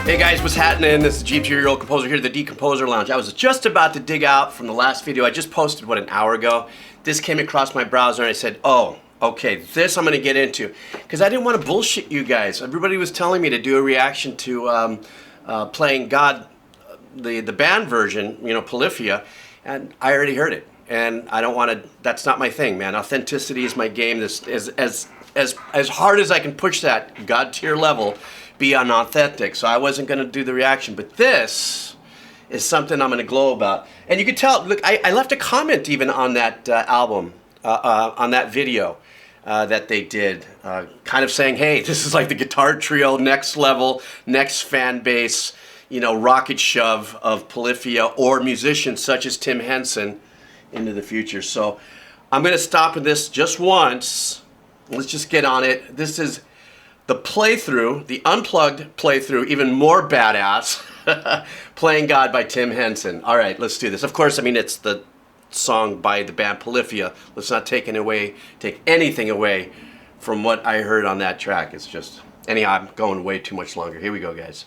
Hey guys, what's happening? This is Geebz, your old composer here at the Decomposer Lounge. I was just about to dig out from the last video I just posted, what, an hour ago? This came across my browser and I said, oh, okay, this I'm going to get into. Because I didn't want to bullshit you guys. Everybody was telling me to do a reaction to playing God, the band version, you know, POLYPHIA, and I already heard it. And I don't want to, that's not my thing, man. Authenticity is my game. This is as hard as I can push that God tier level, be unauthentic. So I wasn't going to do the reaction, but this is something I'm going to glow about. And you can tell, look, I left a comment even on that album, on that video that they did, kind of saying, hey, this is like the guitar trio, next level, next fan base, you know, rocket shove of POLYPHIA or musicians such as Tim Henson into the future. So I'm going to stop at this just once. Let's just get on it. This is the playthrough, the unplugged playthrough, even more badass, Playing God by Tim Henson. All right, let's do this. Of course, I mean, it's the song by the band POLYPHIA. Let's not take anything away from what I heard on that track. It's just, anyhow, I'm going way too much longer. Here we go, guys.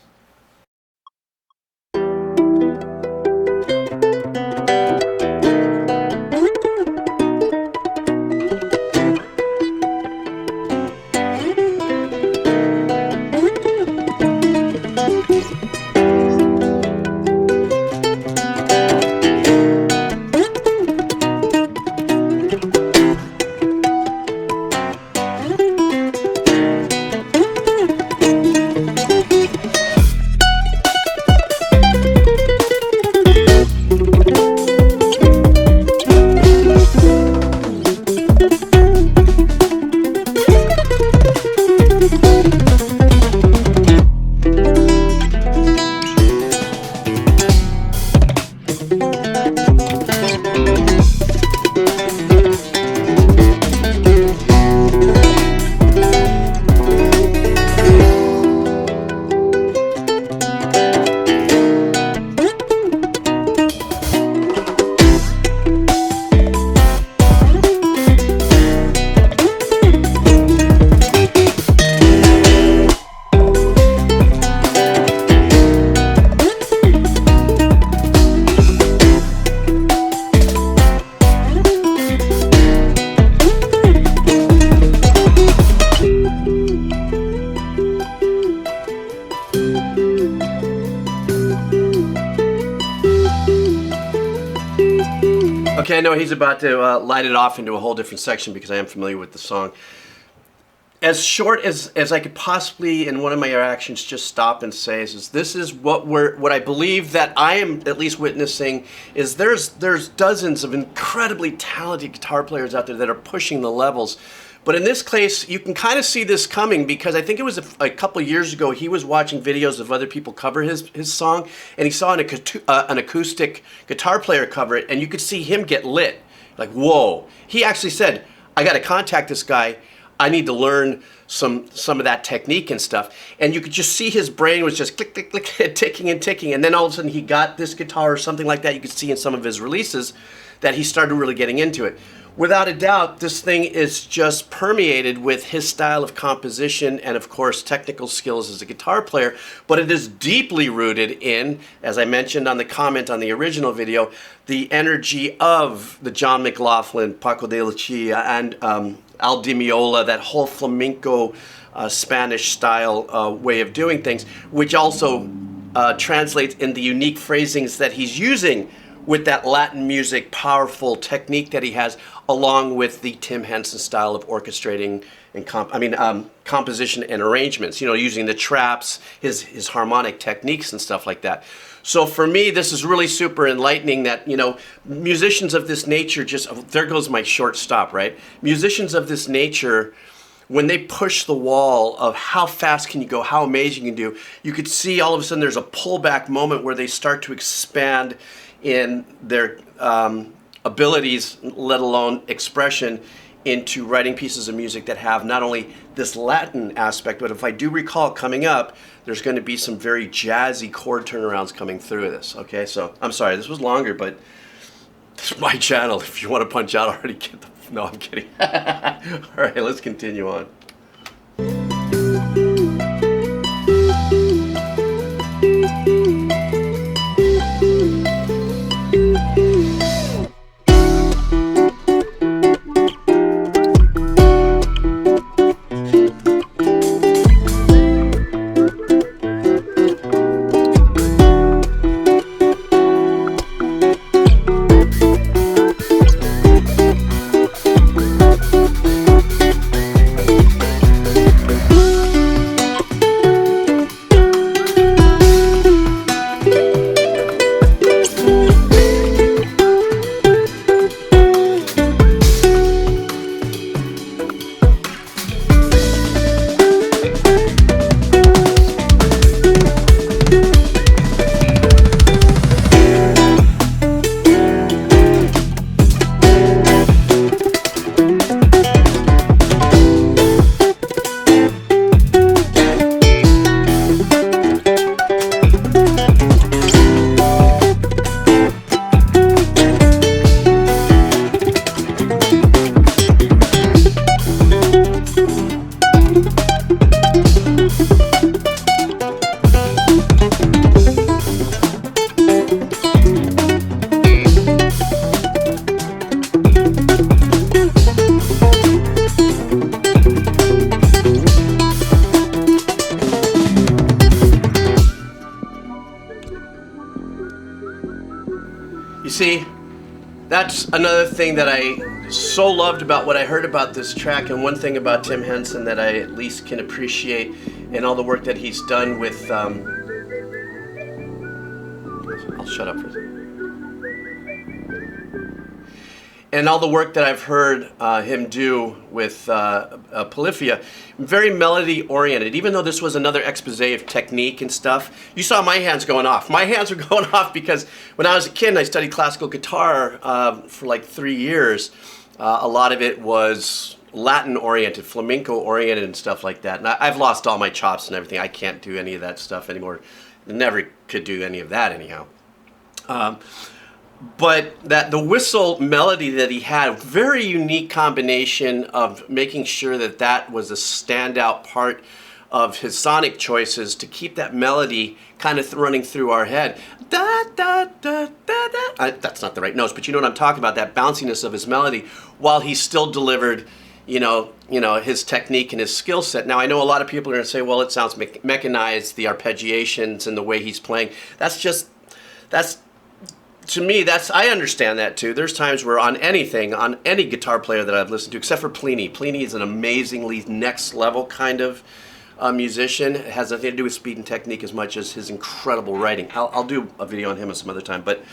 Okay, I know he's about to light it off into a whole different section because I am familiar with the song. As short as I could possibly, in one of my reactions, just stop and say is this is what I believe that I am at least witnessing is there's dozens of incredibly talented guitar players out there that are pushing the levels. But in this case, you can kind of see this coming because I think it was a couple years ago he was watching videos of other people cover his song, and he saw an acoustic guitar player cover it, and you could see him get lit. Like, whoa. He actually said, I got to contact this guy. I need to learn some of that technique and stuff. And you could just see his brain was just click, click, click, ticking and ticking. And then all of a sudden he got this guitar or something like that. You could see in some of his releases that he started really getting into it. Without a doubt, this thing is just permeated with his style of composition and, of course, technical skills as a guitar player. But it is deeply rooted in, as I mentioned on the comment on the original video, the energy of the John McLaughlin, Paco de Lucia, and Al Di Meola, that whole flamenco Spanish style way of doing things, which also translates in the unique phrasings that he's using with that Latin music powerful technique that he has, along with the Tim Henson style of orchestrating and composition and arrangements, you know, using the traps, his harmonic techniques and stuff like that. So for me, this is really super enlightening that, you know, musicians of this nature there goes my short stop, right? Musicians of this nature, when they push the wall of how fast can you go, how amazing you can do, you could see all of a sudden there's a pullback moment where they start to expand in their abilities, let alone expression, into writing pieces of music that have not only this Latin aspect, but if I do recall coming up, there's going to be some very jazzy chord turnarounds coming through this. Okay, so I'm sorry, this was longer, but this is my channel. If you want to punch out already, get the... No, I'm kidding. All right, let's continue on. see, that's another thing that I so loved about what I heard about this track, and one thing about Tim Henson that I at least can appreciate in all the work that he's done with, I'll shut up for a second. And all the work that I've heard him do with POLYPHIA, very melody oriented. Even though this was another expose of technique and stuff, you saw my hands going off. My hands were going off because when I was a kid and I studied classical guitar for like 3 years, a lot of it was Latin oriented, flamenco oriented and stuff like that. And I've lost all my chops and everything. I can't do any of that stuff anymore. Never could do any of that anyhow. But that the whistle melody that he had, a very unique combination of making sure that that was a standout part of his sonic choices to keep that melody kind of running through our head. Da, da, da, da, da. That's not the right notes, but you know what I'm talking about, that bounciness of his melody while he still delivered, you know, his technique and his skill set. Now, I know a lot of people are going to say, well, it sounds mechanized, the arpeggiations and the way he's playing. To me, I understand that too. There's times where on any guitar player that I've listened to, except for Plini is an amazingly next level kind of musician. It has nothing to do with speed and technique as much as his incredible writing. I'll do a video on him some other time, but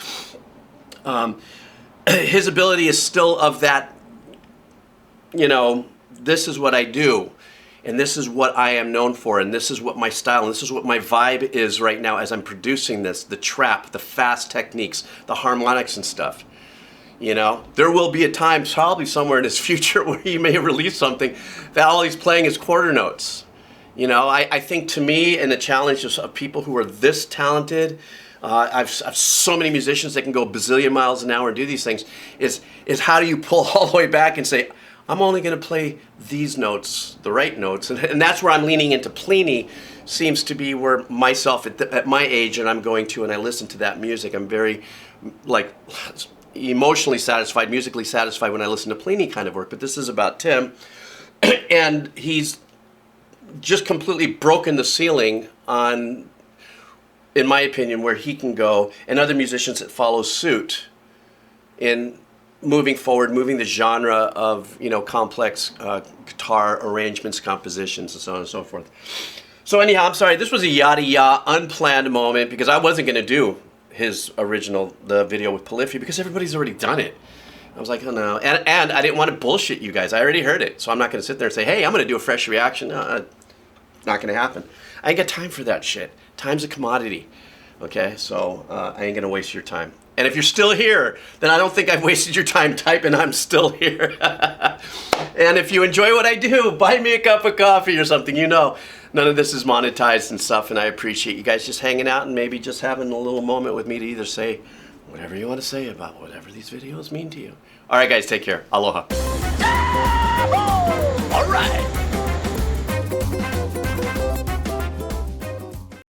his ability is still of that, this is what I do. And this is what I am known for, and this is what my style, and this is what my vibe is right now as I'm producing this, the trap, the fast techniques, the harmonics and stuff. There will be a time, probably somewhere in his future, where he may release something that all he's playing is quarter notes. I think to me, and the challenge of people who are this talented, I've so many musicians that can go a bazillion miles an hour and do these things, is how do you pull all the way back and say, I'm only going to play these notes, the right notes, and that's where I'm leaning into Plini. Seems to be where myself at my age, and I'm going to, and I listen to that music. I'm very, emotionally satisfied, musically satisfied when I listen to Plini kind of work. But this is about Tim, and he's just completely broken the ceiling on, in my opinion, where he can go, and other musicians that follow suit in moving forward, moving the genre of, complex guitar arrangements, compositions, and so on and so forth. So anyhow, I'm sorry, this was a yada unplanned moment because I wasn't going to do his the video with POLYPHIA because everybody's already done it. I was like, oh no. And I didn't want to bullshit you guys. I already heard it. So I'm not going to sit there and say, hey, I'm going to do a fresh reaction. Not going to happen. I ain't got time for that shit. Time's a commodity. Okay, so I ain't going to waste your time. And if you're still here, then I don't think I've wasted your time typing I'm still here. And if you enjoy what I do, buy me a cup of coffee or something. None of this is monetized and stuff, and I appreciate you guys just hanging out and maybe just having a little moment with me to either say whatever you want to say about whatever these videos mean to you. All right, guys, take care. Aloha. All right.